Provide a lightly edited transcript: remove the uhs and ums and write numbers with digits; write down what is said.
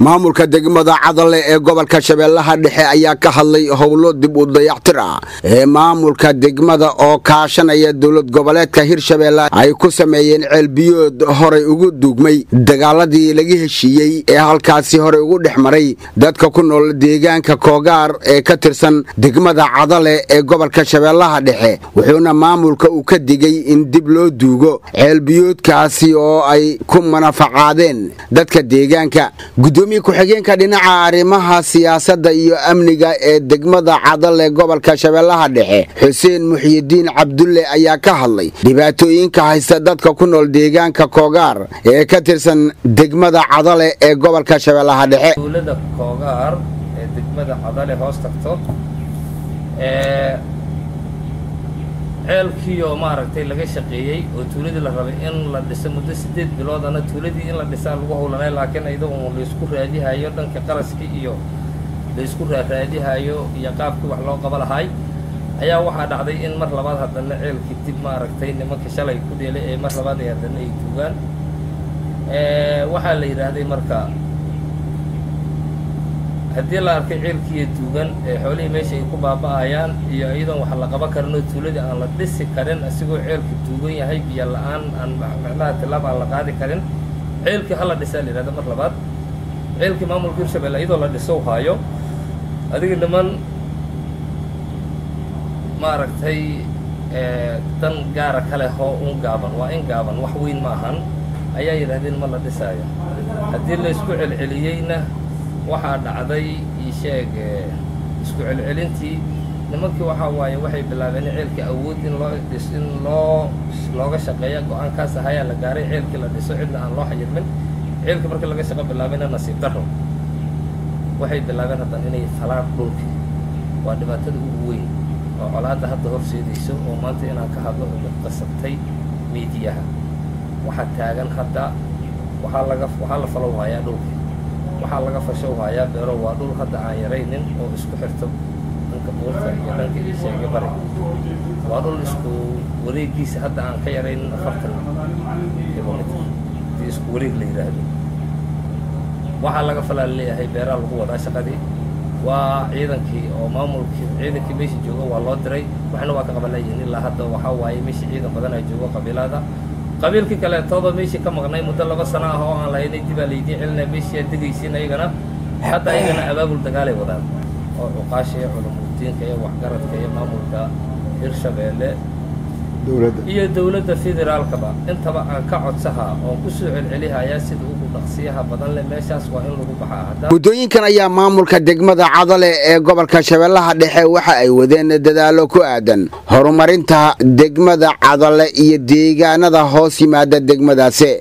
maamulka degmada Cadale ee gobolka Shabeellaha Dhexe ayaa ka hadlay howlo dib u dayactir ah ee maamulka degmada oo kaashanaya dawlad goboleedka Hirshabeelle ay ku sameeyeen ceelbiyood hore ugu dugmay dagaaladii laga heshiiyay ee halkaasi hore ugu dhexmaray dadka ku nool deegaanka Koogaar ee ka tirsan degmada Cadale ee gobolka Shabeellaha Dhexe wuxuuna maamulka uu ka digay in dib loo duugo ceelbiyoodkaasi oo ay ku manafacadeen dadka deegaanka gudoomiye ku-xigeenka dhinaca arrimaha siyaasadda iyo amniga ee degmada Cadale gobolka Shabeellaha Dhexe Xuseen Muxyidiin Cabdulle ayaa ka hadlay dhibaatooyinka haysta dadka ku nool deegaanka Koogaar ee ka tirsan degmada Cadale ee gobolka Shabeellaha Dhexe dawladda Koogaar ee degmada Cadale hoos tagto ceelkii oo maaragtay laga shaqeeyay oo tuuladii la rabay in la dhiso muddo 8 bilood ana tuuladii in la dhisaa lagu howlanay laakiin ayadoo la isku raadihayo dhanka qaraska iyo la isku raadihayo iyo qaabkii wax loo qaba lahaay ayaa waxa dhacday in mar labaad hadana ceelkii dib maaragtay nimanka shalay ku dheelay ee mar labaad ay hadana ay tuugaan waxa la yiraahday marka haddii la arkay ceelkii tuugan ee xoolihii meesha ay ku baaba'ayaan iyo iyadoo wax la qaban karno tuuladii aan la dhisi karin asigoo ceelkii tuugan yahay biyo la'aan aan macnaha tilaab aan la qaadi karin ceelkii hala dhisaa la yiraahdo mar labaad ceelkii maamulka Hirshabeelle iyadoo la dhiso haayo adiga niman maaragtay dan gaara kale oo un gaaban waa in gaaban wax weyn ma ahan ayaa yiraahdeen ma la dhisaayo haddii la isku celceliyeyna waxa dhacday sheeg isku celcelintii nimankii waxa waaye waxay bilaabeen ceelka awood in loo dhiso in looga shaqeeyo go'aankaas ayaa la gaaray ceelkii la dhiso cidna aan loo xayirmin ceelka markii laga shaqo bilaabeen nasiib darro waxay bilaabeen hadan inay falaan dhulka waa dhibaatada ugu weyn oo colaadda hadda horseedayso oo maanta inaan ka hadlo oo qasabtay meediyaha waxa taagan hadda waxa la falo waayaa dhulka waxaa laga fasho waayaa beero waa dhul hadda aan yaraynin oo isku xirto dhanka buurta iyo dhanka isheega bari waa dhul isku wareegiisa hadda aan ka yaraynin 40 kilomitir isku wareeg la yiraahdo waxaa laga falaa leeyahay beeraha lagu wadaa shaqadii waa ciidankii oo maamulkii ciidankii meesha jooga waa loo diray waxna waa ka qabanayeen ilaa hadda waxa waaye meesha ciidan badan ay joogo qabiilada qabiilkii kale tooda meeshii ka maqnay muddo 2 sano ah oo aan lahayn dib leeyay cilna meeshii degaysiin ayagana hadda ayagana abaabul dagaal ay wadaan oo uqaashiga culumiinta iyo waxgaradka iyo maamulka Hirshabeelle dawladda federaalka intaba aan ka codsaha oo ku soo celceliyaa sida ugu dhaqsiyaha badan leh meeshaas waa in lagu baxaa gudooyinkan ayaa maamulka degmada Cadale ee gobolka Shabeellaha Dhexe waxa ay wadeen dadaalo ku aadan horumarinta degmada Cadale iyo deegaanada hoos yimaada degmadaasi